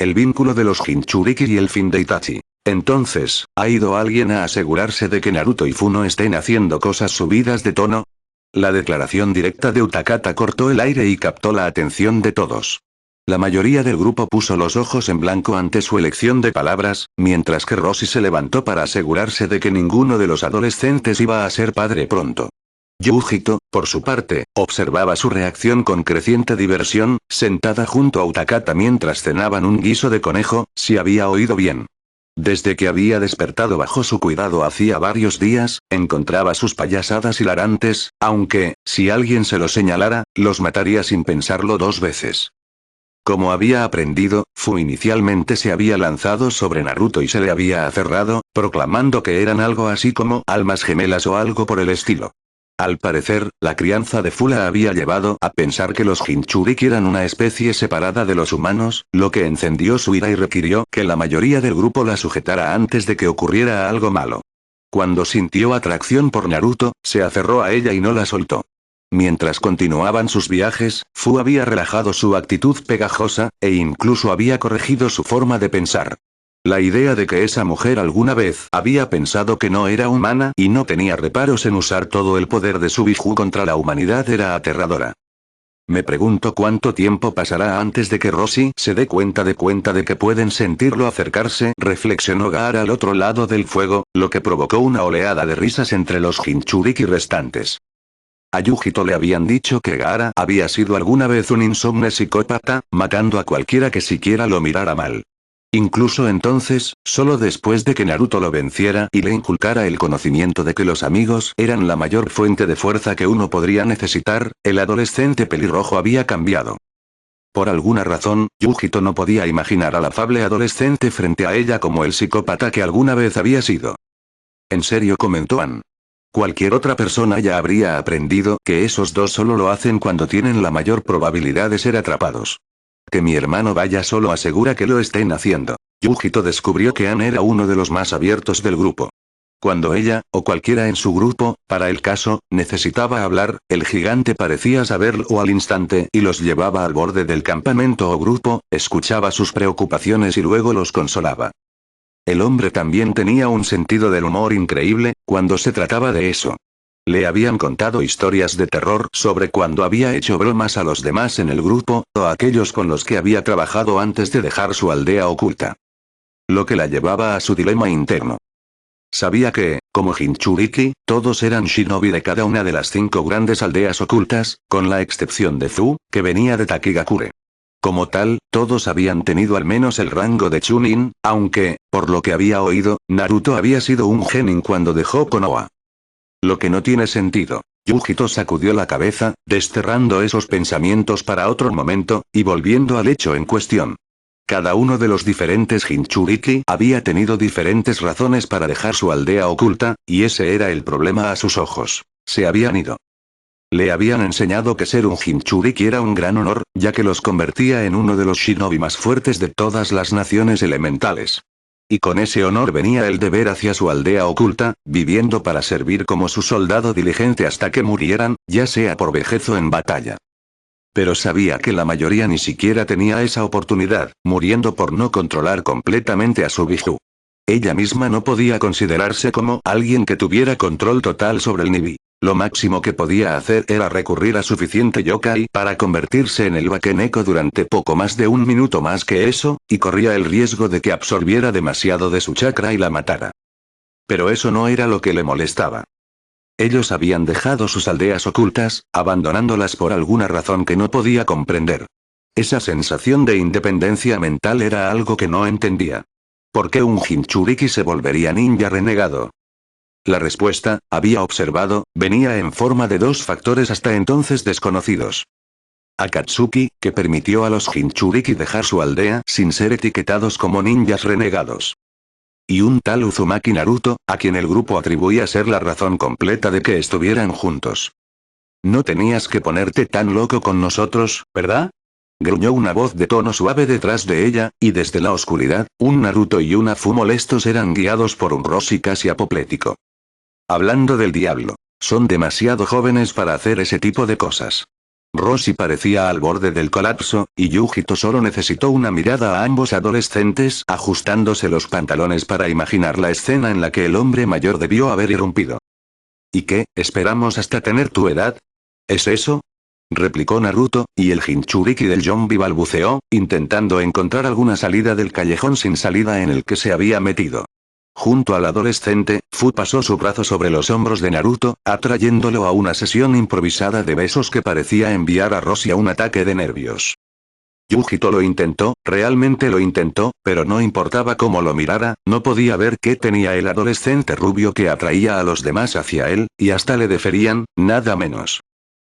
el vínculo de los Jinchuriki y el fin de Itachi. Entonces, ¿ha ido alguien a asegurarse de que Naruto y Fu no estén haciendo cosas subidas de tono? La declaración directa de Utakata cortó el aire y captó la atención de todos. La mayoría del grupo puso los ojos en blanco ante su elección de palabras, mientras que Roshi se levantó para asegurarse de que ninguno de los adolescentes iba a ser padre pronto. Yujito, por su parte, observaba su reacción con creciente diversión, sentada junto a Utakata mientras cenaban un guiso de conejo, si había oído bien. Desde que había despertado bajo su cuidado hacía varios días, encontraba sus payasadas hilarantes, aunque, si alguien se lo señalara, los mataría sin pensarlo dos veces. Como había aprendido, Fu inicialmente se había lanzado sobre Naruto y se le había aferrado, proclamando que eran algo así como almas gemelas o algo por el estilo. Al parecer, la crianza de Fu la había llevado a pensar que los Jinchuriki eran una especie separada de los humanos, lo que encendió su ira y requirió que la mayoría del grupo la sujetara antes de que ocurriera algo malo. Cuando sintió atracción por Naruto, se aferró a ella y no la soltó. Mientras continuaban sus viajes, Fu había relajado su actitud pegajosa, e incluso había corregido su forma de pensar. La idea de que esa mujer alguna vez había pensado que no era humana y no tenía reparos en usar todo el poder de su Biju contra la humanidad era aterradora. Me pregunto cuánto tiempo pasará antes de que Roshi se dé cuenta de que pueden sentirlo acercarse, reflexionó Gaara al otro lado del fuego, lo que provocó una oleada de risas entre los Jinchuriki restantes. A Yujito le habían dicho que Gaara había sido alguna vez un insomne psicópata, matando a cualquiera que siquiera lo mirara mal. Incluso entonces, solo después de que Naruto lo venciera y le inculcara el conocimiento de que los amigos eran la mayor fuente de fuerza que uno podría necesitar, el adolescente pelirrojo había cambiado. Por alguna razón, Yujito no podía imaginar al afable adolescente frente a ella como el psicópata que alguna vez había sido. En serio, comentó Ann. Cualquier otra persona ya habría aprendido que esos dos solo lo hacen cuando tienen la mayor probabilidad de ser atrapados. Que mi hermano vaya solo asegura que lo estén haciendo. Yujito descubrió que Ann era uno de los más abiertos del grupo. Cuando ella, o cualquiera en su grupo, para el caso, necesitaba hablar, el gigante parecía saberlo al instante y los llevaba al borde del campamento o grupo, escuchaba sus preocupaciones y luego los consolaba. El hombre también tenía un sentido del humor increíble, cuando se trataba de eso. Le habían contado historias de terror sobre cuando había hecho bromas a los demás en el grupo, o a aquellos con los que había trabajado antes de dejar su aldea oculta. Lo que la llevaba a su dilema interno. Sabía que, como Jinchuriki, todos eran shinobi de cada una de las 5 grandes aldeas ocultas, con la excepción de Fu, que venía de Takigakure. Como tal, todos habían tenido al menos el rango de Chunin, aunque, por lo que había oído, Naruto había sido un genin cuando dejó Konoha. Lo que no tiene sentido. Yujito sacudió la cabeza, desterrando esos pensamientos para otro momento, y volviendo al hecho en cuestión. Cada uno de los diferentes Jinchuriki había tenido diferentes razones para dejar su aldea oculta, y ese era el problema a sus ojos. Se habían ido. Le habían enseñado que ser un Jinchuriki era un gran honor, ya que los convertía en uno de los shinobi más fuertes de todas las naciones elementales. Y con ese honor venía el deber hacia su aldea oculta, viviendo para servir como su soldado diligente hasta que murieran, ya sea por vejez o en batalla. Pero sabía que la mayoría ni siquiera tenía esa oportunidad, muriendo por no controlar completamente a su Biju. Ella misma no podía considerarse como alguien que tuviera control total sobre el Nibi. Lo máximo que podía hacer era recurrir a suficiente yokai para convertirse en el Bakeneko durante poco más de un minuto más que eso, y corría el riesgo de que absorbiera demasiado de su chakra y la matara. Pero eso no era lo que le molestaba. Ellos habían dejado sus aldeas ocultas, abandonándolas por alguna razón que no podía comprender. Esa sensación de independencia mental era algo que no entendía. ¿Por qué un Jinchuriki se volvería ninja renegado? La respuesta, había observado, venía en forma de 2 factores hasta entonces desconocidos. Akatsuki, que permitió a los Jinchuriki dejar su aldea sin ser etiquetados como ninjas renegados. Y un tal Uzumaki Naruto, a quien el grupo atribuía ser la razón completa de que estuvieran juntos. No tenías que ponerte tan loco con nosotros, ¿verdad? Gruñó una voz de tono suave detrás de ella, y desde la oscuridad, un Naruto y una Fu molestos eran guiados por un Roshi casi apoplético. Hablando del diablo. Son demasiado jóvenes para hacer ese tipo de cosas. Roshi parecía al borde del colapso, y Yujito solo necesitó una mirada a ambos adolescentes ajustándose los pantalones para imaginar la escena en la que el hombre mayor debió haber irrumpido. ¿Y qué, esperamos hasta tener tu edad? ¿Es eso? Replicó Naruto, y el Jinchuriki del Yonbi balbuceó, intentando encontrar alguna salida del callejón sin salida en el que se había metido. Junto al adolescente, Fu pasó su brazo sobre los hombros de Naruto, atrayéndolo a una sesión improvisada de besos que parecía enviar a Roshi a un ataque de nervios. Yujito lo intentó, realmente lo intentó, pero no importaba cómo lo mirara, no podía ver qué tenía el adolescente rubio que atraía a los demás hacia él, y hasta le deferían, nada menos.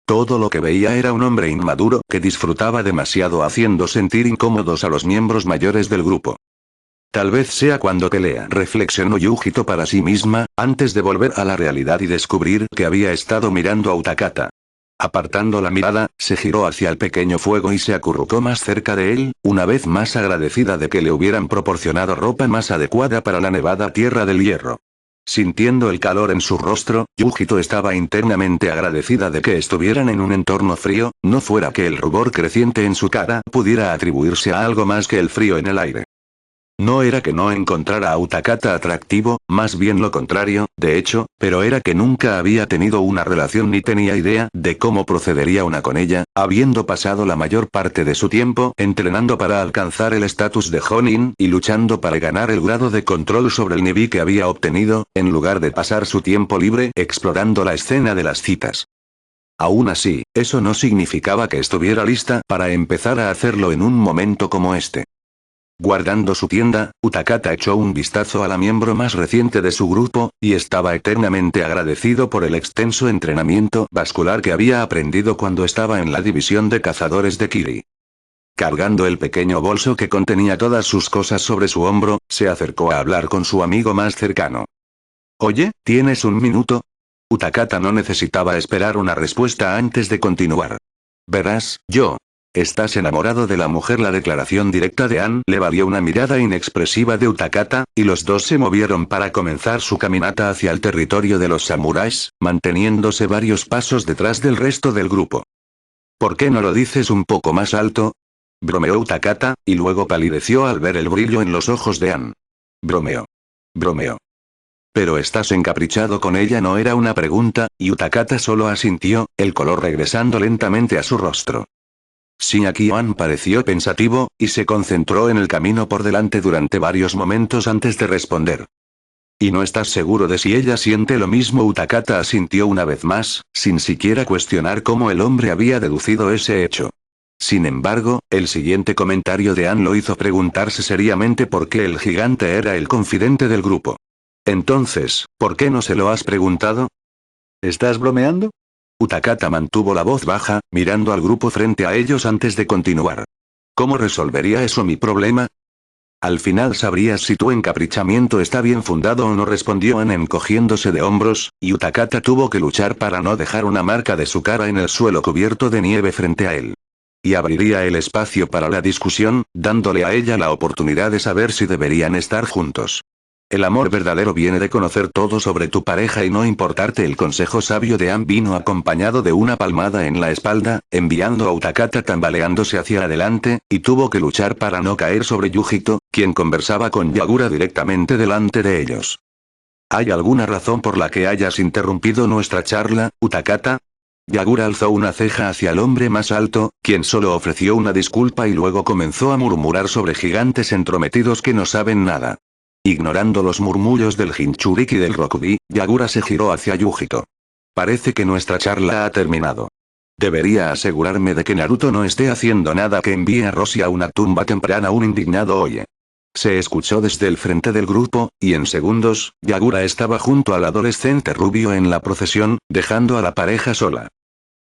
Todo lo que veía era un hombre inmaduro que disfrutaba demasiado haciendo sentir incómodos a los miembros mayores del grupo. Tal vez sea cuando pelea, reflexionó Yujito para sí misma, antes de volver a la realidad y descubrir que había estado mirando a Utakata. Apartando la mirada, se giró hacia el pequeño fuego y se acurrucó más cerca de él, una vez más agradecida de que le hubieran proporcionado ropa más adecuada para la nevada tierra del hierro. Sintiendo el calor en su rostro, Yujito estaba internamente agradecida de que estuvieran en un entorno frío, no fuera que el rubor creciente en su cara pudiera atribuirse a algo más que el frío en el aire. No era que no encontrara a Utakata atractivo, más bien lo contrario, de hecho, pero era que nunca había tenido una relación ni tenía idea de cómo procedería una con ella, habiendo pasado la mayor parte de su tiempo entrenando para alcanzar el estatus de Jonin y luchando para ganar el grado de control sobre el nivel que había obtenido, en lugar de pasar su tiempo libre explorando la escena de las citas. Aún así, eso no significaba que estuviera lista para empezar a hacerlo en un momento como este. Guardando su tienda, Utakata echó un vistazo a la miembro más reciente de su grupo, y estaba eternamente agradecido por el extenso entrenamiento vascular que había aprendido cuando estaba en la división de cazadores de Kiri. Cargando el pequeño bolso que contenía todas sus cosas sobre su hombro, se acercó a hablar con su amigo más cercano. Oye, ¿tienes un minuto? Utakata no necesitaba esperar una respuesta antes de continuar. Verás, ¿estás enamorado de la mujer? La declaración directa de Ann le valió una mirada inexpresiva de Utakata, y los dos se movieron para comenzar su caminata hacia el territorio de los samuráis, manteniéndose varios pasos detrás del resto del grupo. ¿Por qué no lo dices un poco más alto? Bromeó Utakata, y luego palideció al ver el brillo en los ojos de Ann. Bromeó. Pero estás encaprichado con ella, no era una pregunta, y Utakata solo asintió, el color regresando lentamente a su rostro. Shinya-Kyoan pareció pensativo, y se concentró en el camino por delante durante varios momentos antes de responder. ¿Y no estás seguro de si ella siente lo mismo? Utakata asintió una vez más, sin siquiera cuestionar cómo el hombre había deducido ese hecho. Sin embargo, el siguiente comentario de Ann lo hizo preguntarse seriamente por qué el gigante era el confidente del grupo. Entonces, ¿por qué no se lo has preguntado? ¿Estás bromeando? Utakata mantuvo la voz baja, mirando al grupo frente a ellos antes de continuar. ¿Cómo resolvería eso mi problema? Al final sabrías si tu encaprichamiento está bien fundado o no, respondió Ann encogiéndose de hombros, y Utakata tuvo que luchar para no dejar una marca de su cara en el suelo cubierto de nieve frente a él. Y abriría el espacio para la discusión, dándole a ella la oportunidad de saber si deberían estar juntos. El amor verdadero viene de conocer todo sobre tu pareja y no importarte. El consejo sabio de Ann vino acompañado de una palmada en la espalda, enviando a Utakata tambaleándose hacia adelante, y tuvo que luchar para no caer sobre Yujito, quien conversaba con Yagura directamente delante de ellos. ¿Hay alguna razón por la que hayas interrumpido nuestra charla, Utakata? Yagura alzó una ceja hacia el hombre más alto, quien solo ofreció una disculpa y luego comenzó a murmurar sobre gigantes entrometidos que no saben nada. Ignorando los murmullos del Jinchuriki y del Rokubi, Yagura se giró hacia Yujito. Parece que nuestra charla ha terminado. Debería asegurarme de que Naruto no esté haciendo nada que envíe a Roshi a una tumba temprana. Un indignado oye. Se escuchó desde el frente del grupo, y en segundos, Yagura estaba junto al adolescente rubio en la procesión, dejando a la pareja sola.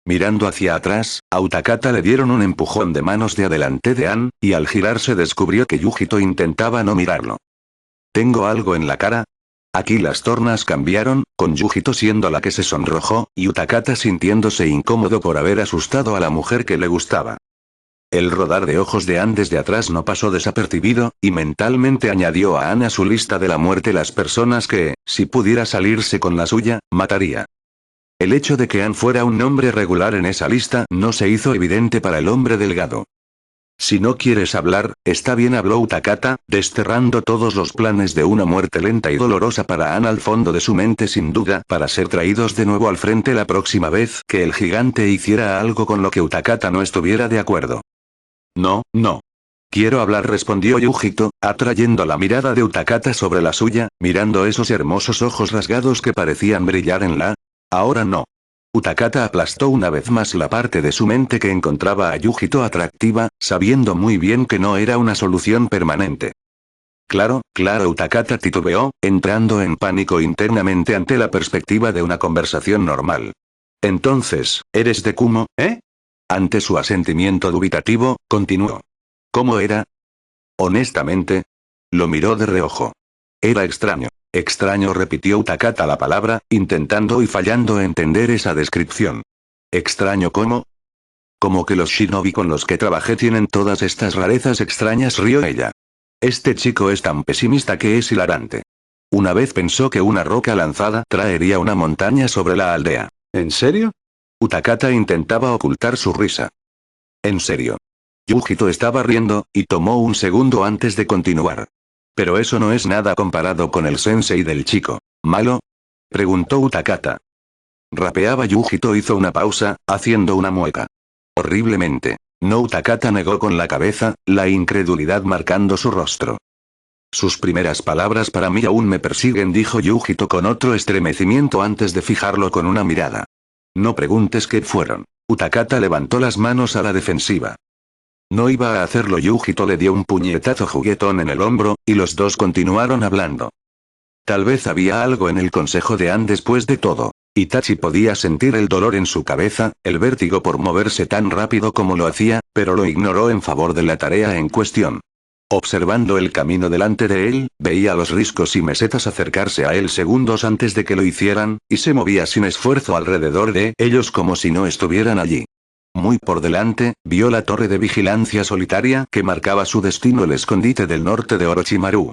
Mirando hacia atrás, a Utakata le dieron un empujón de manos de adelante de Ann, y al girarse descubrió que Yujito intentaba no mirarlo. ¿Tengo algo en la cara? Aquí las tornas cambiaron, con Yujito siendo la que se sonrojó, y Utakata sintiéndose incómodo por haber asustado a la mujer que le gustaba. El rodar de ojos de Ann desde atrás no pasó desapercibido, y mentalmente añadió a Ann a su lista de la muerte las personas que, si pudiera salirse con la suya, mataría. El hecho de que An fuera un nombre regular en esa lista no se hizo evidente para el hombre delgado. Si no quieres hablar, está bien, habló Utakata, desterrando todos los planes de una muerte lenta y dolorosa para An al fondo de su mente, sin duda, para ser traídos de nuevo al frente la próxima vez que el gigante hiciera algo con lo que Utakata no estuviera de acuerdo. No, no. Quiero hablar, respondió Yujito, atrayendo la mirada de Utakata sobre la suya, mirando esos hermosos ojos rasgados que parecían brillar en la... Ahora no. Utakata aplastó una vez más la parte de su mente que encontraba a Yujito atractiva, sabiendo muy bien que no era una solución permanente. Claro, claro, Utakata titubeó, entrando en pánico internamente ante la perspectiva de una conversación normal. Entonces, ¿eres de Kumo, eh? Ante su asentimiento dubitativo, continuó. ¿Cómo era? Honestamente. Lo miró de reojo. Era extraño. Extraño, repitió Utakata la palabra, intentando y fallando entender esa descripción. ¿Extraño cómo? Como que los shinobi con los que trabajé tienen todas estas rarezas extrañas, rió ella. Este chico es tan pesimista que es hilarante. Una vez pensó que una roca lanzada traería una montaña sobre la aldea. ¿En serio? Utakata intentaba ocultar su risa. En serio. Yujito estaba riendo, y tomó un segundo antes de continuar. Pero eso no es nada comparado con el sensei del chico. ¿Malo? Preguntó Utakata. Rapeaba. Yujito hizo una pausa, haciendo una mueca. Horriblemente. No, Utakata negó con la cabeza, la incredulidad marcando su rostro. Sus primeras palabras para mí aún me persiguen, dijo Yujito con otro estremecimiento antes de fijarlo con una mirada. No preguntes qué fueron. Utakata levantó las manos a la defensiva. No iba a hacerlo. Yujito le dio un puñetazo juguetón en el hombro, y los dos continuaron hablando. Tal vez había algo en el consejo de An después de todo. Itachi podía sentir el dolor en su cabeza, el vértigo por moverse tan rápido como lo hacía, pero lo ignoró en favor de la tarea en cuestión. Observando el camino delante de él, veía los riscos y mesetas acercarse a él segundos antes de que lo hicieran, y se movía sin esfuerzo alrededor de ellos como si no estuvieran allí. Muy por delante, vio la torre de vigilancia solitaria que marcaba su destino, el escondite del norte de Orochimaru.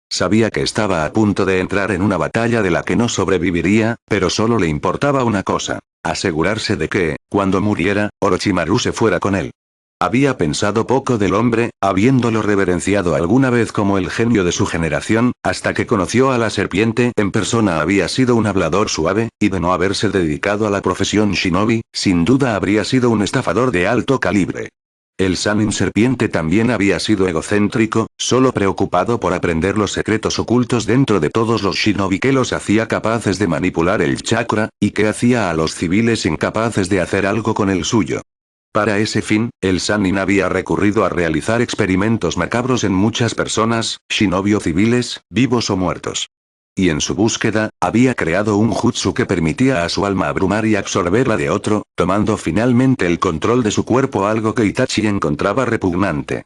Sabía que estaba a punto de entrar en una batalla de la que no sobreviviría, pero solo le importaba una cosa: asegurarse de que, cuando muriera, Orochimaru se fuera con él. Había pensado poco del hombre, habiéndolo reverenciado alguna vez como el genio de su generación, hasta que conoció a la serpiente en persona. Había sido un hablador suave, y de no haberse dedicado a la profesión shinobi, sin duda habría sido un estafador de alto calibre. El Sannin serpiente también había sido egocéntrico, solo preocupado por aprender los secretos ocultos dentro de todos los shinobi que los hacía capaces de manipular el chakra, y que hacía a los civiles incapaces de hacer algo con el suyo. Para ese fin, el Sannin había recurrido a realizar experimentos macabros en muchas personas, shinobi o civiles, vivos o muertos. Y en su búsqueda, había creado un jutsu que permitía a su alma abrumar y absorber la de otro, tomando finalmente el control de su cuerpo, algo que Itachi encontraba repugnante.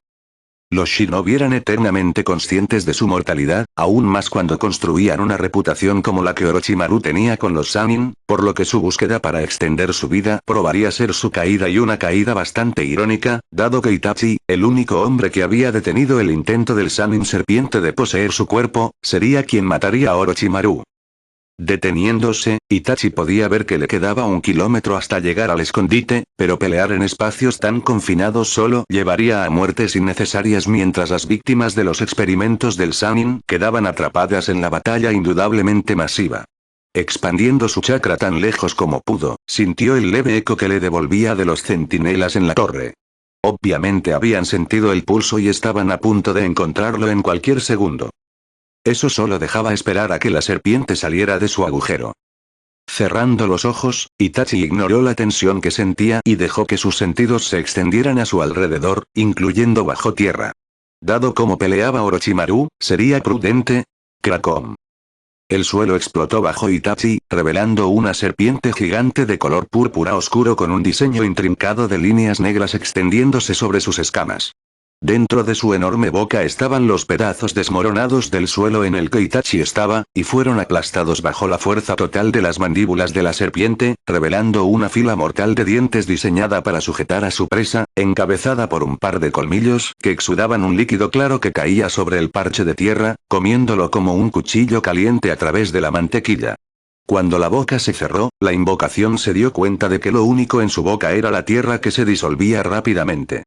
Los shinobi eran eternamente conscientes de su mortalidad, aún más cuando construían una reputación como la que Orochimaru tenía con los Sannin, por lo que su búsqueda para extender su vida probaría ser su caída, y una caída bastante irónica, dado que Itachi, el único hombre que había detenido el intento del Sannin serpiente de poseer su cuerpo, sería quien mataría a Orochimaru. Deteniéndose, Itachi podía ver que le quedaba 1 kilómetro hasta llegar al escondite, pero pelear en espacios tan confinados solo llevaría a muertes innecesarias, mientras las víctimas de los experimentos del Sannin quedaban atrapadas en la batalla indudablemente masiva. Expandiendo su chakra tan lejos como pudo, sintió el leve eco que le devolvía de los centinelas en la torre. Obviamente habían sentido el pulso y estaban a punto de encontrarlo en cualquier segundo. Eso solo dejaba esperar a que la serpiente saliera de su agujero. Cerrando los ojos, Itachi ignoró la tensión que sentía y dejó que sus sentidos se extendieran a su alrededor, incluyendo bajo tierra. Dado cómo peleaba Orochimaru, sería prudente. Cracom. El suelo explotó bajo Itachi, revelando una serpiente gigante de color púrpura oscuro con un diseño intrincado de líneas negras extendiéndose sobre sus escamas. Dentro de su enorme boca estaban los pedazos desmoronados del suelo en el que Itachi estaba, y fueron aplastados bajo la fuerza total de las mandíbulas de la serpiente, revelando una fila mortal de dientes diseñada para sujetar a su presa, encabezada por un par de colmillos que exudaban un líquido claro que caía sobre el parche de tierra, comiéndolo como un cuchillo caliente a través de la mantequilla. Cuando la boca se cerró, la invocación se dio cuenta de que lo único en su boca era la tierra que se disolvía rápidamente.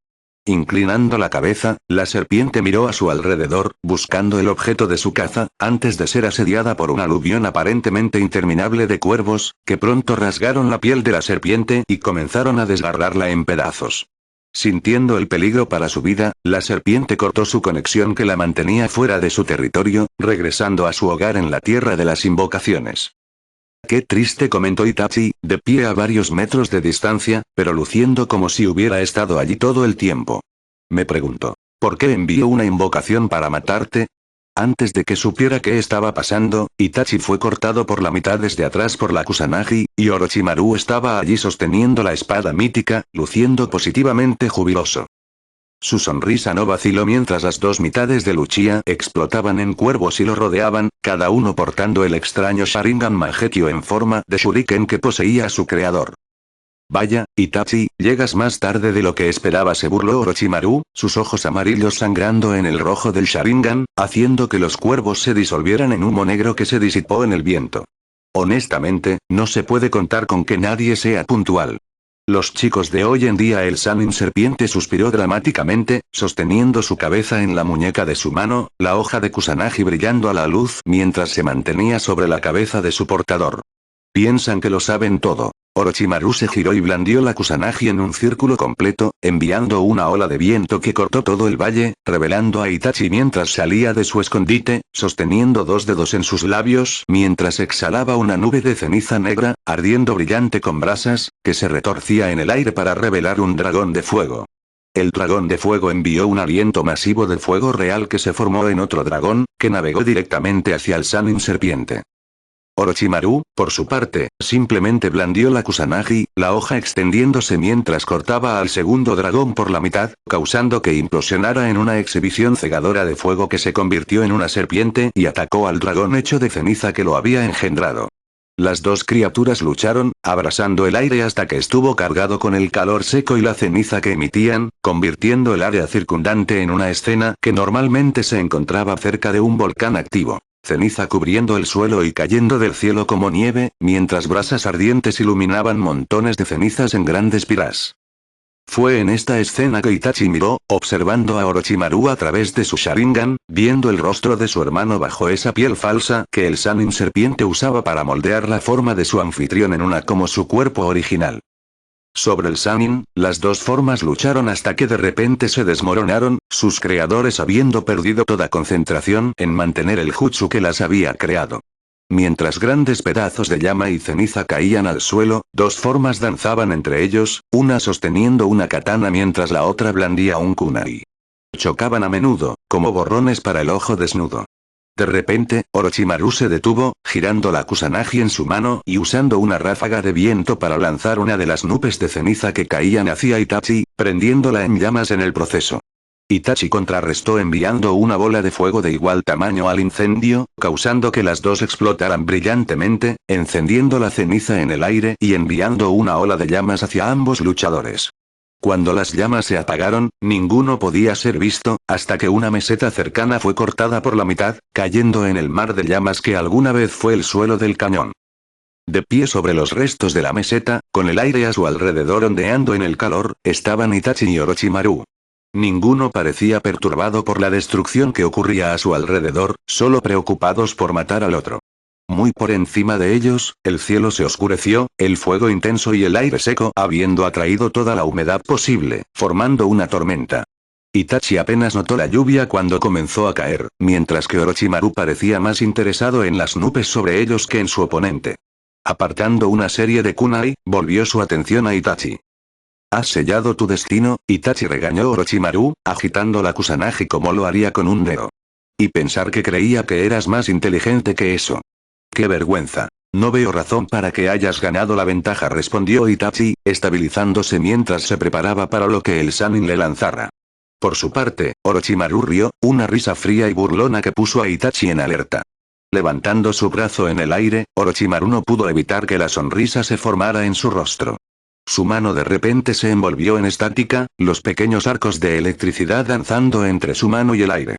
Inclinando la cabeza, la serpiente miró a su alrededor, buscando el objeto de su caza, antes de ser asediada por un aluvión aparentemente interminable de cuervos, que pronto rasgaron la piel de la serpiente y comenzaron a desgarrarla en pedazos. Sintiendo el peligro para su vida, la serpiente cortó su conexión que la mantenía fuera de su territorio, regresando a su hogar en la tierra de las invocaciones. Qué triste, comentó Itachi, de pie a varios metros de distancia, pero luciendo como si hubiera estado allí todo el tiempo. Me preguntó, ¿por qué envió una invocación para matarte? Antes de que supiera qué estaba pasando, Itachi fue cortado por la mitad desde atrás por la Kusanagi, y Orochimaru estaba allí sosteniendo la espada mítica, luciendo positivamente jubiloso. Su sonrisa no vaciló mientras las dos mitades de Uchiha explotaban en cuervos y lo rodeaban, cada uno portando el extraño Sharingan Mangekyō en forma de shuriken que poseía su creador. Vaya, Itachi, llegas más tarde de lo que esperaba, se burló Orochimaru, sus ojos amarillos sangrando en el rojo del Sharingan, haciendo que los cuervos se disolvieran en humo negro que se disipó en el viento. Honestamente, no se puede contar con que nadie sea puntual. Los chicos de hoy en día. El Sannin serpiente suspiró dramáticamente, sosteniendo su cabeza en la muñeca de su mano, la hoja de Kusanagi brillando a la luz mientras se mantenía sobre la cabeza de su portador. Piensan que lo saben todo. Orochimaru se giró y blandió la Kusanagi en un círculo completo, enviando una ola de viento que cortó todo el valle, revelando a Itachi mientras salía de su escondite, sosteniendo dos dedos en sus labios mientras exhalaba una nube de ceniza negra, ardiendo brillante con brasas, que se retorcía en el aire para revelar un dragón de fuego. El dragón de fuego envió un aliento masivo de fuego real que se formó en otro dragón, que navegó directamente hacia el Sannin serpiente. Orochimaru, por su parte, simplemente blandió la Kusanagi, la hoja extendiéndose mientras cortaba al segundo dragón por la mitad, causando que implosionara en una exhibición cegadora de fuego que se convirtió en una serpiente y atacó al dragón hecho de ceniza que lo había engendrado. Las dos criaturas lucharon, abrasando el aire hasta que estuvo cargado con el calor seco y la ceniza que emitían, convirtiendo el área circundante en una escena que normalmente se encontraba cerca de un volcán activo. Ceniza cubriendo el suelo y cayendo del cielo como nieve, mientras brasas ardientes iluminaban montones de cenizas en grandes piras. Fue en esta escena que Itachi miró, observando a Orochimaru a través de su Sharingan, viendo el rostro de su hermano bajo esa piel falsa que el Sannin serpiente usaba para moldear la forma de su anfitrión en una como su cuerpo original. Sobre el Sannin, las dos formas lucharon hasta que de repente se desmoronaron, sus creadores habiendo perdido toda concentración en mantener el jutsu que las había creado. Mientras grandes pedazos de llama y ceniza caían al suelo, dos formas danzaban entre ellos, una sosteniendo una katana mientras la otra blandía un kunai. Chocaban a menudo, como borrones para el ojo desnudo. De repente, Orochimaru se detuvo, girando la Kusanagi en su mano y usando una ráfaga de viento para lanzar una de las nubes de ceniza que caían hacia Itachi, prendiéndola en llamas en el proceso. Itachi contrarrestó enviando una bola de fuego de igual tamaño al incendio, causando que las dos explotaran brillantemente, encendiendo la ceniza en el aire y enviando una ola de llamas hacia ambos luchadores. Cuando las llamas se apagaron, ninguno podía ser visto, hasta que una meseta cercana fue cortada por la mitad, cayendo en el mar de llamas que alguna vez fue el suelo del cañón. De pie sobre los restos de la meseta, con el aire a su alrededor ondeando en el calor, estaban Itachi y Orochimaru. Ninguno parecía perturbado por la destrucción que ocurría a su alrededor, solo preocupados por matar al otro. Muy por encima de ellos, el cielo se oscureció, el fuego intenso y el aire seco habiendo atraído toda la humedad posible, formando una tormenta. Itachi apenas notó la lluvia cuando comenzó a caer, mientras que Orochimaru parecía más interesado en las nubes sobre ellos que en su oponente. Apartando una serie de kunai, volvió su atención a Itachi. ¿Has sellado tu destino? Itachi regañó a Orochimaru, agitando la Kusanagi como lo haría con un dedo. Y pensar que creía que eras más inteligente que eso. ¡Qué vergüenza! No veo razón para que hayas ganado la ventaja, respondió Itachi, estabilizándose mientras se preparaba para lo que el Sannin le lanzara. Por su parte, Orochimaru rió, una risa fría y burlona que puso a Itachi en alerta. Levantando su brazo en el aire, Orochimaru no pudo evitar que la sonrisa se formara en su rostro. Su mano de repente se envolvió en estática, los pequeños arcos de electricidad danzando entre su mano y el aire.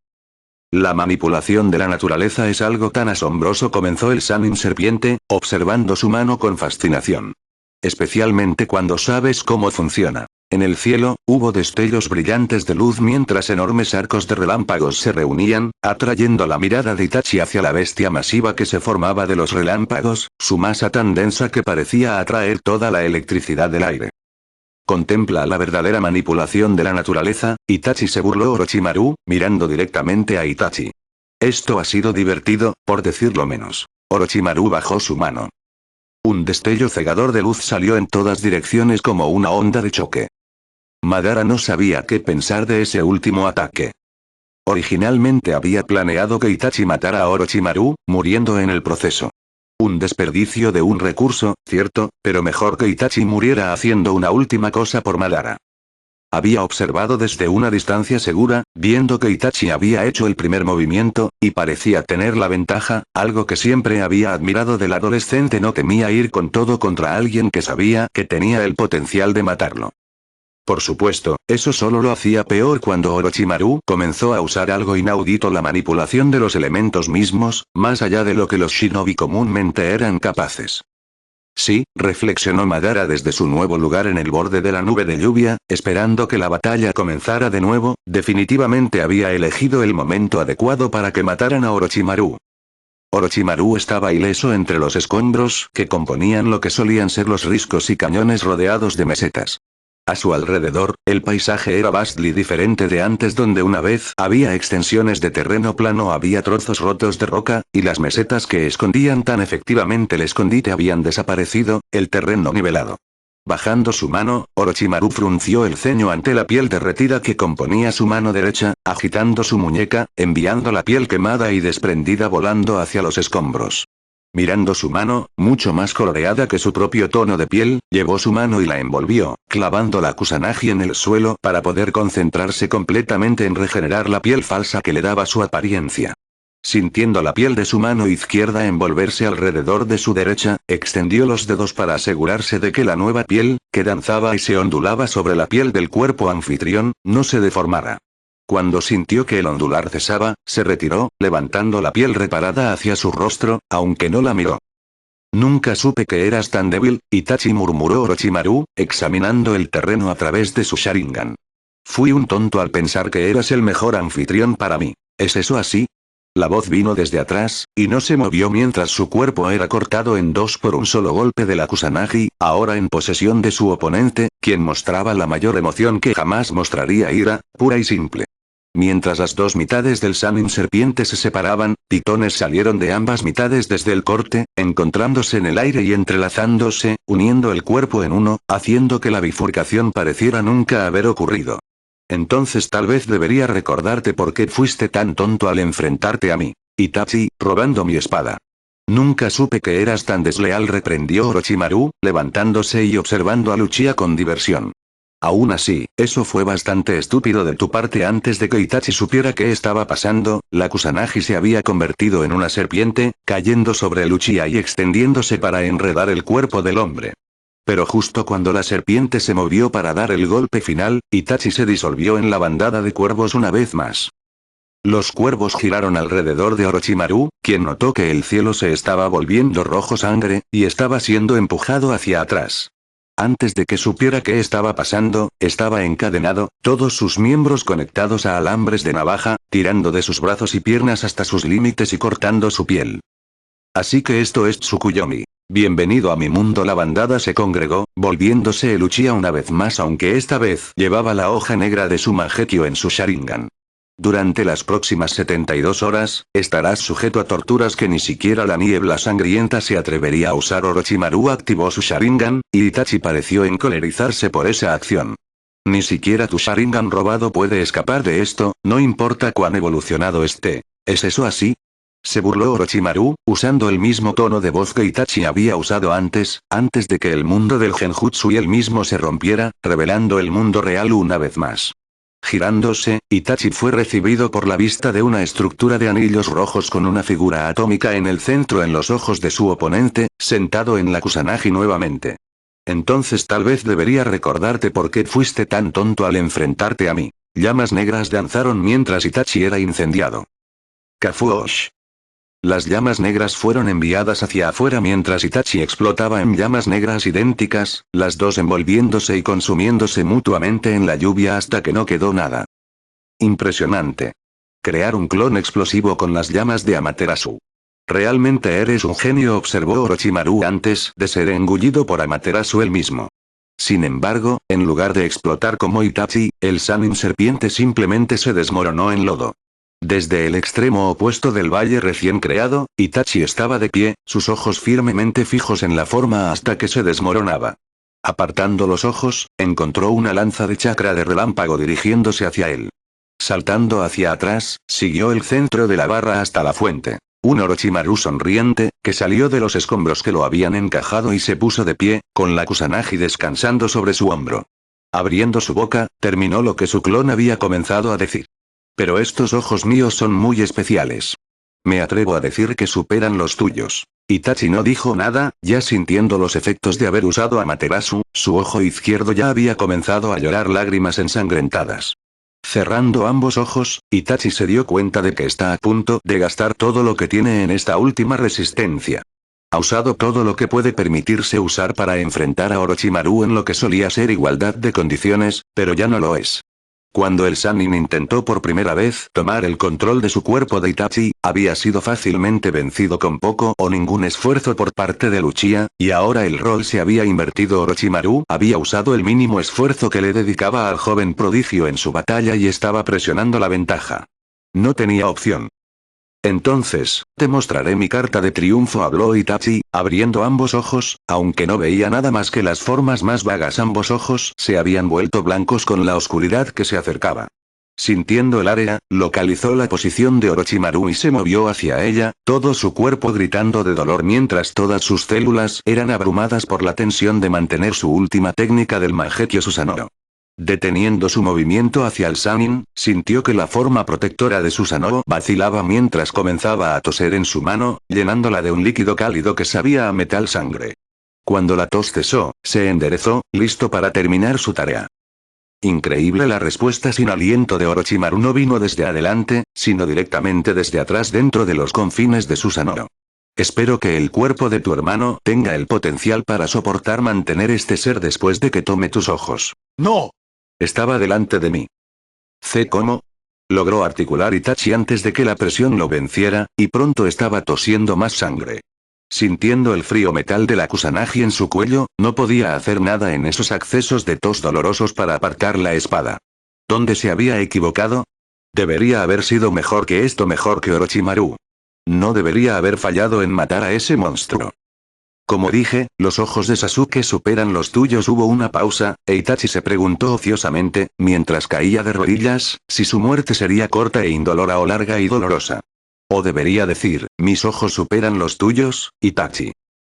La manipulación de la naturaleza es algo tan asombroso, comenzó el Sannin serpiente, observando su mano con fascinación. Especialmente cuando sabes cómo funciona. En el cielo, hubo destellos brillantes de luz mientras enormes arcos de relámpagos se reunían, atrayendo la mirada de Itachi hacia la bestia masiva que se formaba de los relámpagos, su masa tan densa que parecía atraer toda la electricidad del aire. Contempla la verdadera manipulación de la naturaleza, Itachi, se burló Orochimaru, mirando directamente a Itachi. Esto ha sido divertido, por decirlo menos. Orochimaru bajó su mano. Un destello cegador de luz salió en todas direcciones como una onda de choque. Madara no sabía qué pensar de ese último ataque. Originalmente había planeado que Itachi matara a Orochimaru, muriendo en el proceso. Un desperdicio de un recurso, cierto, pero mejor que Itachi muriera haciendo una última cosa por Madara. Había observado desde una distancia segura, viendo que Itachi había hecho el primer movimiento, y parecía tener la ventaja, algo que siempre había admirado del adolescente. No temía ir con todo contra alguien que sabía que tenía el potencial de matarlo. Por supuesto, eso solo lo hacía peor cuando Orochimaru comenzó a usar algo inaudito: la manipulación de los elementos mismos, más allá de lo que los shinobi comúnmente eran capaces. Sí, reflexionó Madara desde su nuevo lugar en el borde de la nube de lluvia, esperando que la batalla comenzara de nuevo. Definitivamente había elegido el momento adecuado para que mataran a Orochimaru. Orochimaru estaba ileso entre los escombros que componían lo que solían ser los riscos y cañones rodeados de mesetas. A su alrededor, el paisaje era vastly diferente de antes, donde una vez había extensiones de terreno plano, había trozos rotos de roca, y las mesetas que escondían tan efectivamente el escondite habían desaparecido, el terreno nivelado. Bajando su mano, Orochimaru frunció el ceño ante la piel derretida que componía su mano derecha, agitando su muñeca, enviando la piel quemada y desprendida volando hacia los escombros. Mirando su mano, mucho más coloreada que su propio tono de piel, llevó su mano y la envolvió, clavando la Kusanagi en el suelo para poder concentrarse completamente en regenerar la piel falsa que le daba su apariencia. Sintiendo la piel de su mano izquierda envolverse alrededor de su derecha, extendió los dedos para asegurarse de que la nueva piel, que danzaba y se ondulaba sobre la piel del cuerpo anfitrión, no se deformara. Cuando sintió que el ondular cesaba, se retiró, levantando la piel reparada hacia su rostro, aunque no la miró. Nunca supe que eras tan débil, Itachi, murmuró Orochimaru, examinando el terreno a través de su Sharingan. Fui un tonto al pensar que eras el mejor anfitrión para mí. ¿Es eso así? La voz vino desde atrás, y no se movió mientras su cuerpo era cortado en dos por un solo golpe de la Kusanagi, ahora en posesión de su oponente, quien mostraba la mayor emoción que jamás mostraría: ira, pura y simple. Mientras las dos mitades del Sannin serpiente se separaban, titones salieron de ambas mitades desde el corte, encontrándose en el aire y entrelazándose, uniendo el cuerpo en uno, haciendo que la bifurcación pareciera nunca haber ocurrido. Entonces tal vez debería recordarte por qué fuiste tan tonto al enfrentarte a mí. Itachi, robando mi espada. Nunca supe que eras tan desleal, reprendió Orochimaru, levantándose y observando a Luchia con diversión. Aún así, eso fue bastante estúpido de tu parte. Antes de que Itachi supiera qué estaba pasando, la Kusanagi se había convertido en una serpiente, cayendo sobre Luchia y extendiéndose para enredar el cuerpo del hombre. Pero justo cuando la serpiente se movió para dar el golpe final, Itachi se disolvió en la bandada de cuervos una vez más. Los cuervos giraron alrededor de Orochimaru, quien notó que el cielo se estaba volviendo rojo sangre, y estaba siendo empujado hacia atrás. Antes de que supiera qué estaba pasando, estaba encadenado, todos sus miembros conectados a alambres de navaja, tirando de sus brazos y piernas hasta sus límites y cortando su piel. Así que esto es Tsukuyomi. Bienvenido a mi mundo. La bandada se congregó, volviéndose el Uchiha una vez más, aunque esta vez llevaba la hoja negra de su Mangekyo en su Sharingan. Durante las próximas 72 horas, estarás sujeto a torturas que ni siquiera la niebla sangrienta se atrevería a usar. Orochimaru activó su Sharingan, y Itachi pareció encolerizarse por esa acción. Ni siquiera tu Sharingan robado puede escapar de esto, no importa cuán evolucionado esté. ¿Es eso así? Se burló Orochimaru, usando el mismo tono de voz que Itachi había usado antes de que el mundo del Genjutsu y él mismo se rompiera, revelando el mundo real una vez más. Girándose, Itachi fue recibido por la vista de una estructura de anillos rojos con una figura atómica en el centro, en los ojos de su oponente, sentado en la Kusanagi nuevamente. Entonces tal vez debería recordarte por qué fuiste tan tonto al enfrentarte a mí. Llamas negras danzaron mientras Itachi era incendiado. Kafuosh. Las llamas negras fueron enviadas hacia afuera mientras Itachi explotaba en llamas negras idénticas, las dos envolviéndose y consumiéndose mutuamente en la lluvia hasta que no quedó nada. Impresionante. Crear un clon explosivo con las llamas de Amaterasu. Realmente eres un genio, observó Orochimaru antes de ser engullido por Amaterasu él mismo. Sin embargo, en lugar de explotar como Itachi, el Sannin serpiente simplemente se desmoronó en lodo. Desde el extremo opuesto del valle recién creado, Itachi estaba de pie, sus ojos firmemente fijos en la forma hasta que se desmoronaba. Apartando los ojos, encontró una lanza de chakra de relámpago dirigiéndose hacia él. Saltando hacia atrás, siguió el centro de la barra hasta la fuente. Un Orochimaru sonriente, que salió de los escombros que lo habían encajado y se puso de pie, con la Kusanagi descansando sobre su hombro. Abriendo su boca, terminó lo que su clon había comenzado a decir. Pero estos ojos míos son muy especiales. Me atrevo a decir que superan los tuyos. Itachi no dijo nada, ya sintiendo los efectos de haber usado Amaterasu, su ojo izquierdo ya había comenzado a llorar lágrimas ensangrentadas. Cerrando ambos ojos, Itachi se dio cuenta de que está a punto de gastar todo lo que tiene en esta última resistencia. Ha usado todo lo que puede permitirse usar para enfrentar a Orochimaru en lo que solía ser igualdad de condiciones, pero ya no lo es. Cuando el Sannin intentó por primera vez tomar el control de su cuerpo de Itachi, había sido fácilmente vencido con poco o ningún esfuerzo por parte de Uchiha, y ahora el rol se había invertido. Orochimaru había usado el mínimo esfuerzo que le dedicaba al joven prodigio en su batalla y estaba presionando la ventaja. No tenía opción. Entonces, te mostraré mi carta de triunfo, habló Itachi, abriendo ambos ojos, aunque no veía nada más que las formas más vagas. Ambos ojos se habían vuelto blancos con la oscuridad que se acercaba. Sintiendo el área, localizó la posición de Orochimaru y se movió hacia ella, todo su cuerpo gritando de dolor mientras todas sus células eran abrumadas por la tensión de mantener su última técnica del Mangekyo Susanoo. Deteniendo su movimiento hacia el Sannin, sintió que la forma protectora de Susanoo vacilaba mientras comenzaba a toser en su mano, llenándola de un líquido cálido que sabía a metal sangre. Cuando la tos cesó, se enderezó, listo para terminar su tarea. Increíble, la respuesta sin aliento de Orochimaru no vino desde adelante, sino directamente desde atrás dentro de los confines de Susanoo. Espero que el cuerpo de tu hermano tenga el potencial para soportar mantener este ser después de que tome tus ojos. ¡No! Estaba delante de mí. ¿Sé cómo? Logró articular Itachi antes de que la presión lo venciera, y pronto estaba tosiendo más sangre. Sintiendo el frío metal de la Kusanagi en su cuello, no podía hacer nada en esos accesos de tos dolorosos para apartar la espada. ¿Dónde se había equivocado? Debería haber sido mejor que esto, mejor que Orochimaru. No debería haber fallado en matar a ese monstruo. Como dije, los ojos de Sasuke superan los tuyos. Hubo una pausa, e Itachi se preguntó ociosamente, mientras caía de rodillas, si su muerte sería corta e indolora o larga y dolorosa. O debería decir, mis ojos superan los tuyos, Itachi.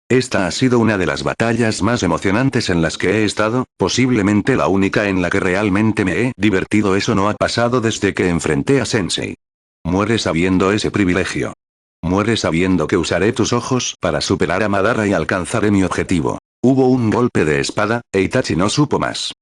Esta ha sido una de las batallas más emocionantes en las que he estado, posiblemente la única en la que realmente me he divertido. Eso no ha pasado desde que enfrenté a Sensei. Muere sabiendo ese privilegio. Muere sabiendo que usaré tus ojos para superar a Madara y alcanzaré mi objetivo. Hubo un golpe de espada, e Itachi no supo más.